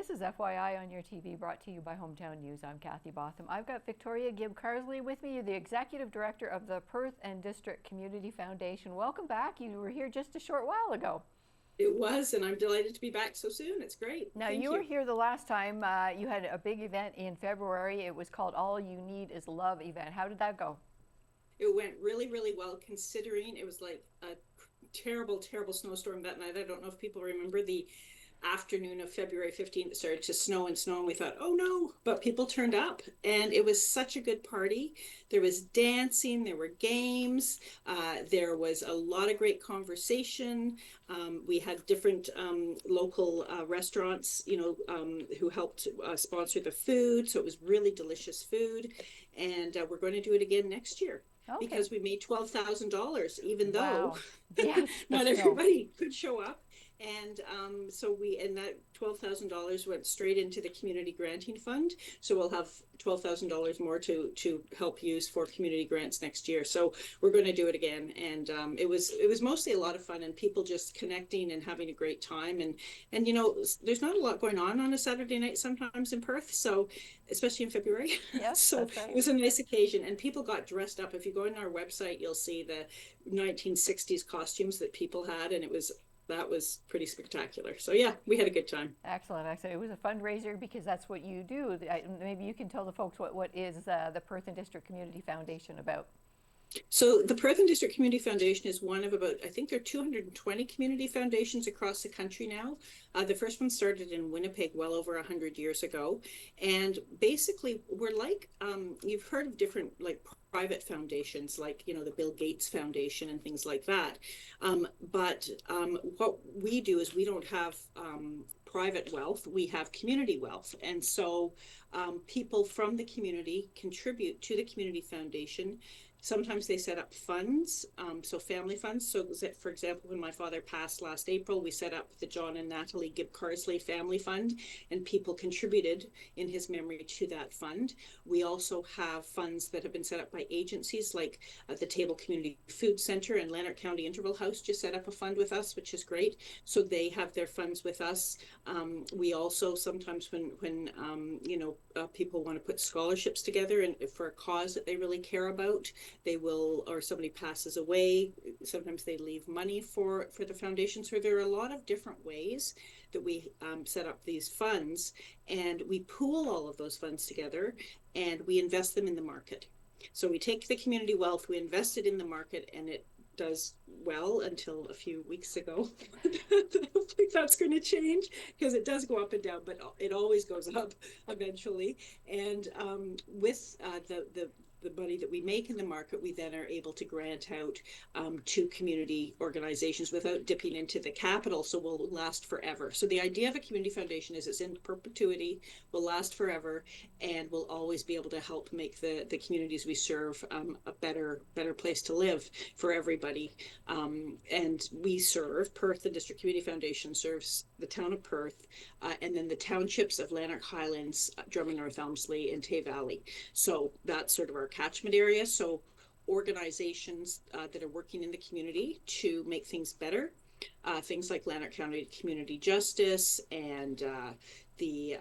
This is FYI on your TV, brought to you by Hometown News. I'm Kathy Botham. I've got Victoria Gibb-Carsley with me. You're the Executive Director of the Perth and District Community Foundation. Welcome back. You were here just a short while ago. It was, and I'm delighted to be back so soon. It's great. Now, Thank you were you. here the last time. You had a big event in February. It was called All You Need Is Love event. How did that go? It went really, really well considering it was like a terrible, terrible snowstorm that night. I don't know if people remember the afternoon of February 15th. It started to snow and snow, and we thought, oh no, but people turned up, and it was such a good party. There was dancing, there were games, there was a lot of great conversation. We had different local restaurants, who helped sponsor the food, so it was really delicious food, and we're going to do it again next year. Okay. Because we made $12,000, even though Wow. Yes, but not still. everybody could show up. And and that $12,000 went straight into the community granting fund. So we'll have $12,000 more to help use for community grants next year. So we're going to do it again. And it was mostly a lot of fun, and people just connecting and having a great time. And there's not a lot going on a Saturday night sometimes in Perth. So especially in February. Yes, So that's it right. was a nice occasion, and people got dressed up. If you go on our website, you'll see the 1960s costumes that people had, and that was pretty spectacular. So yeah, we had a good time. Excellent, excellent. It was a fundraiser because that's what you do. Maybe you can tell the folks what is the Perth and District Community Foundation about. So the Perth and District Community Foundation is one of about, I think there are 220 community foundations across the country now. The first one started in Winnipeg well over 100 years ago. And basically, we're like, you've heard of different like private foundations, like, the Bill Gates Foundation and things like that. But what we do is we don't have private wealth, we have community wealth. And so people from the community contribute to the community foundation. Sometimes they set up funds, so family funds. So, for example, when my father passed last April, we set up the John and Natalie Gibb-Carsley Family Fund, and people contributed in his memory to that fund. We also have funds that have been set up by agencies like the Table Community Food Center and Lanark County Interval House just set up a fund with us, which is great. So they have their funds with us. We also sometimes, when people want to put scholarships together and for a cause that they really care about, they will, or somebody passes away, sometimes they leave money for the foundation. So there are a lot of different ways that we set up these funds, and we pool all of those funds together and we invest them in the market. So we take the community wealth, we invest it in the market, and it does well until a few weeks ago. Hopefully that's going to change, because it does go up and down, but it always goes up eventually. And with the money that we make in the market, we then are able to grant out to community organizations without dipping into the capital, so will last forever. So the idea of a community foundation is it's in perpetuity, will last forever, and will always be able to help make the communities we serve a better place to live for everybody. And we serve, Perth, the District Community Foundation serves the town of Perth, and then the townships of Lanark Highlands, Drummond North Elmsley, and Tay Valley. So that's sort of our catchment area. So organizations that are working in the community to make things better, things like Lanark County Community Justice and the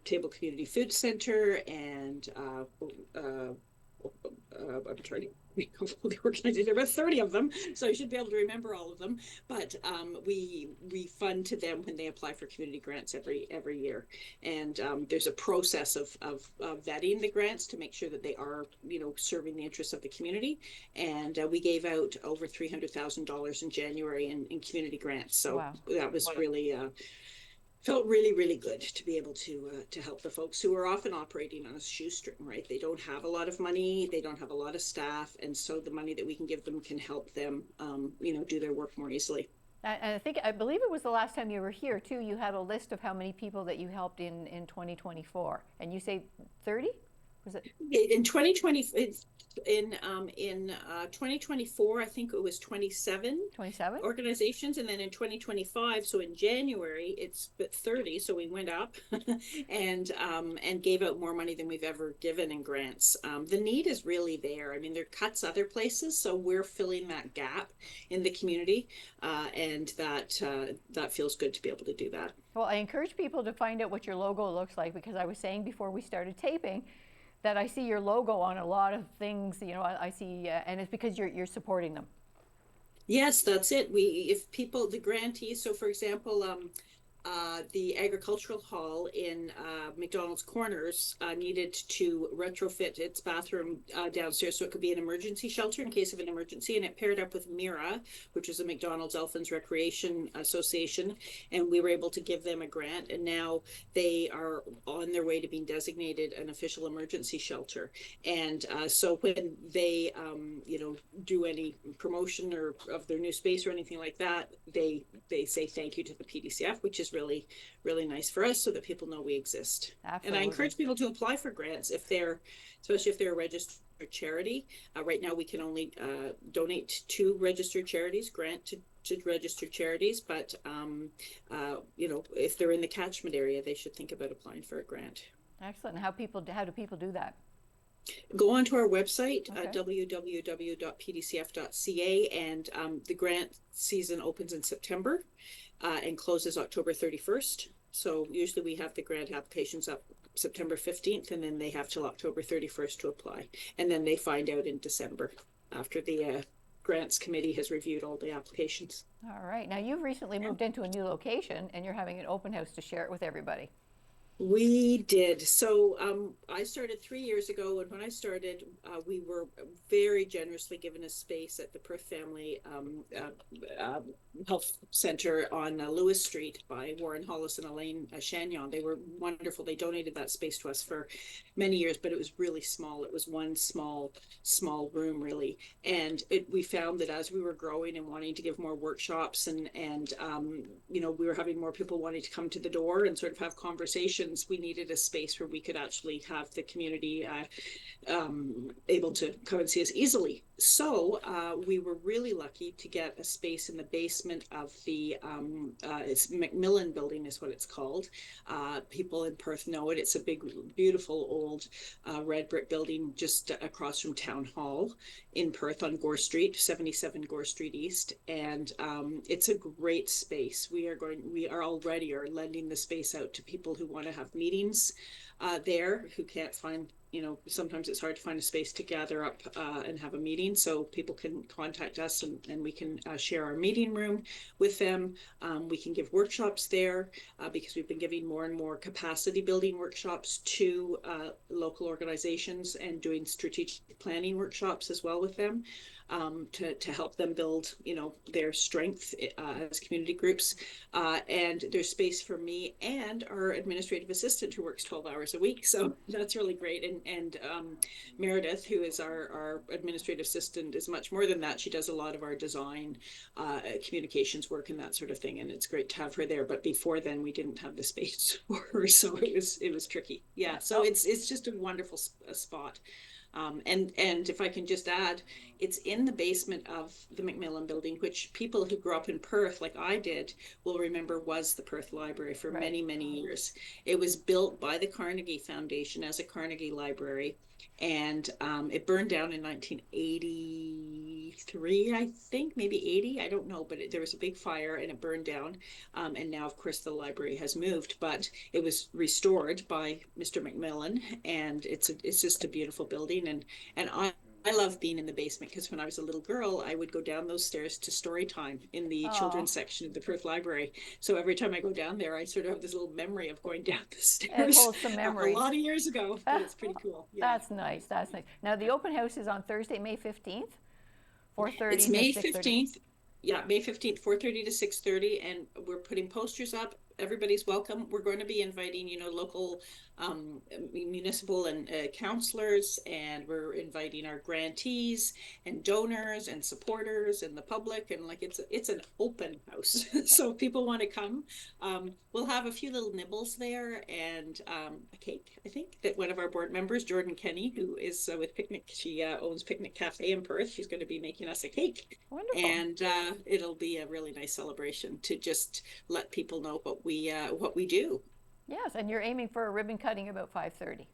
Table Community Food Center, and I'm trying to the organization, about 30 of them, so I should be able to remember all of them. But we fund to them when they apply for community grants every year, and there's a process of vetting the grants to make sure that they are serving the interests of the community. And we gave out over $300,000 in January in community grants, so Wow. that was really felt really, really good to be able to help the folks who are often operating on a shoestring, right? They don't have a lot of money, they don't have a lot of staff, and so the money that we can give them can help them, do their work more easily. And I believe it was the last time you were here too. You had a list of how many people that you helped in 2024, and you say 30? Was it? In 2020, in 2024, I think it was 27 27? organizations, and then in 2025, so in January, it's 30. So we went up and gave out more money than we've ever given in grants. The need is really there. I mean, there are cuts other places, so we're filling that gap in the community, and that feels good to be able to do that. Well, I encourage people to find out what your logo looks like, because I was saying before we started taping that I see your logo on a lot of things. I see, and it's because you're supporting them. Yes, that's it. If people, the grantees, so for example, the agricultural hall in McDonald's Corners needed to retrofit its bathroom downstairs so it could be an emergency shelter in case of an emergency. And it paired up with MIRA, which is the McDonald's Elfins Recreation Association. And we were able to give them a grant. And now they are on their way to being designated an official emergency shelter. And so when they, do any promotion or of their new space or anything like that, they say thank you to the PDCF, which is really nice for us so that people know we exist. Absolutely. And I encourage people to apply for grants especially if they're a registered charity. Right now we can only donate to registered charities, grant to registered charities, but if they're in the catchment area, they should think about applying for a grant. Excellent. How do people do that? Go onto our website, Okay. www.pdcf.ca, and the grant season opens in September and closes October 31st. So usually we have the grant applications up September 15th, and then they have till October 31st to apply. And then they find out in December after the grants committee has reviewed all the applications. All right. Now, you've recently moved into a new location, and you're having an open house to share it with everybody. We did. So I started 3 years ago, and when I started, we were very generously given a space at the Perth Family Health Center on Lewis Street by Warren Hollis and Elaine Chagnon. They were wonderful. They donated that space to us for many years, but it was really small. It was one small room, really. And we found that as we were growing and wanting to give more workshops and we were having more people wanting to come to the door and sort of have conversations, we needed a space where we could actually have the community able to come and see us easily. So we were really lucky to get a space in the basement of the it's Macmillan building is what it's called. People in Perth know it. It's a big, beautiful old red brick building just across from Town Hall in Perth on Gore Street, 77 Gore Street East. And it's a great space. We are already lending the space out to people who want to have meetings there, who can't find, sometimes it's hard to find a space to gather up and have a meeting. So people can contact us and we can share our meeting room with them. We can give workshops there because we've been giving more and more capacity building workshops to local organizations and doing strategic planning workshops as well with them. To help them build, their strength as community groups. And there's space for me and our administrative assistant who works 12 hours a week. So that's really great. And Meredith, who is our administrative assistant, is much more than that. She does a lot of our design, communications work and that sort of thing. And it's great to have her there. But before then, we didn't have the space for her. So it was tricky. Yeah. So it's just a wonderful spot. And if I can just add, it's in the basement of the Macmillan building, which people who grew up in Perth, like I did, will remember was the Perth Library for many, many years. It was built by the Carnegie Foundation as a Carnegie Library. And it burned down in 1983, I think, maybe 80, I don't know, but there was a big fire and it burned down. And now, of course, the library has moved, but it was restored by Mr. Macmillan, and it's just a beautiful building. And I love being in the basement because when I was a little girl, I would go down those stairs to story time in the children's section of the Perth Library. So every time I go down there, I sort of have this little memory of going down the stairs. It holds some memories. A lot of years ago, but it's pretty cool. Yeah. That's nice. That's nice. Now, the open house is on Thursday, May 15th, 4:30 It's to May 6:30. 15th. Yeah, May 15th, 4:30 to 6:30, and we're putting posters up everybody's welcome. We're going to be inviting, local municipal and councillors, and we're inviting our grantees and donors and supporters and the public, and like it's an open house. So if people want to come, we'll have a few little nibbles there and a cake. I think that one of our board members, Jordan Kenny, who is with Picnic, she owns Picnic Cafe in Perth. She's going to be making us a cake. Wonderful. And it'll be a really nice celebration to just let people know what we do. Yes, and you're aiming for a ribbon cutting about 5:30.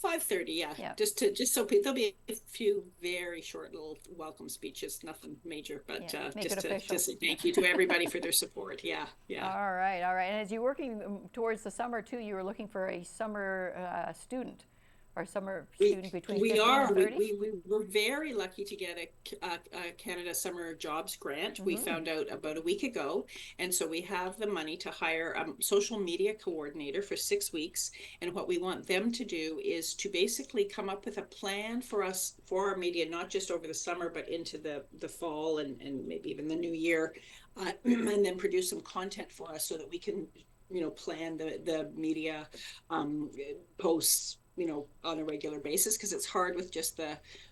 5:30, yeah. Yeah. Just so there'll be a few very short little welcome speeches, nothing major, but just say thank you to everybody for their support. Yeah, yeah. All right, all right. And as you're working towards the summer too, you were looking for a summer student or summer student between 15 and 30? We were very lucky to get a Canada Summer Jobs Grant. We found out about a week ago. And so we have the money to hire a social media coordinator for 6 weeks. And what we want them to do is to basically come up with a plan for us, for our media, not just over the summer, but into the fall and maybe even the new year, and then produce some content for us so that we can, plan the media posts, on a regular basis, because it's hard with just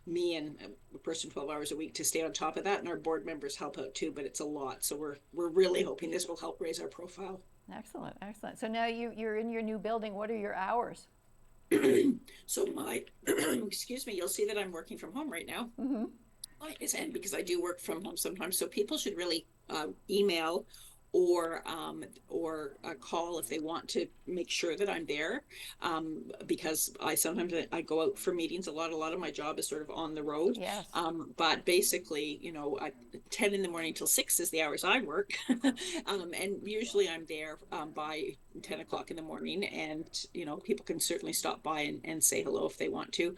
me and a person 12 hours a week to stay on top of that, and our board members help out too, but it's a lot. So we're really hoping this will help raise our profile. Excellent, excellent. So now you're in your new building. What are your hours? So excuse me, you'll see that I'm working from home right now. And because I do work from home sometimes, so people should really email or call if they want to make sure that I'm there, because sometimes I go out for meetings. A lot of my job is sort of on the road. Yes. But basically, 10 in the morning till 6 is the hours I work, and usually I'm there by 10 o'clock in the morning, and people can certainly stop by and say hello if they want to.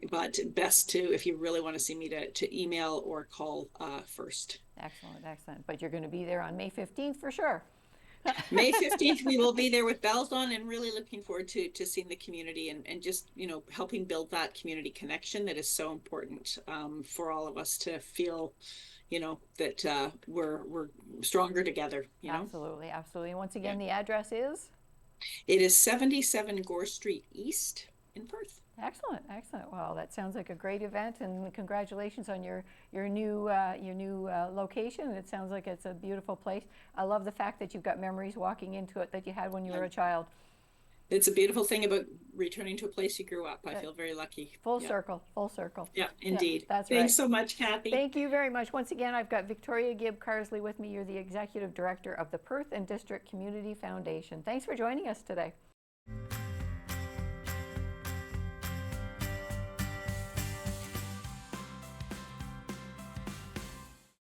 But best to, if you really want to see me, to email or call first. Excellent, excellent. But you're going to be there on May 15th for sure. May 15th, we will be there with bells on, and really looking forward to seeing the community and just, helping build that community connection that is so important for all of us to feel, that we're stronger together. Absolutely, absolutely. Once again, the address is? It is 77 Gore Street East in Perth. Excellent, excellent. Well, that sounds like a great event, and congratulations on your new location. It sounds like it's a beautiful place. I love the fact that you've got memories walking into it that you had when you were a child. It's a beautiful thing about returning to a place you grew up. I feel very lucky. Full circle, full circle. Yeah, indeed. Yeah, that's Thanks right. so much, Kathy. Thank you very much. Once again, I've got Victoria Gibb Carsley with me. You're the Executive Director of the Perth and District Community Foundation. Thanks for joining us today.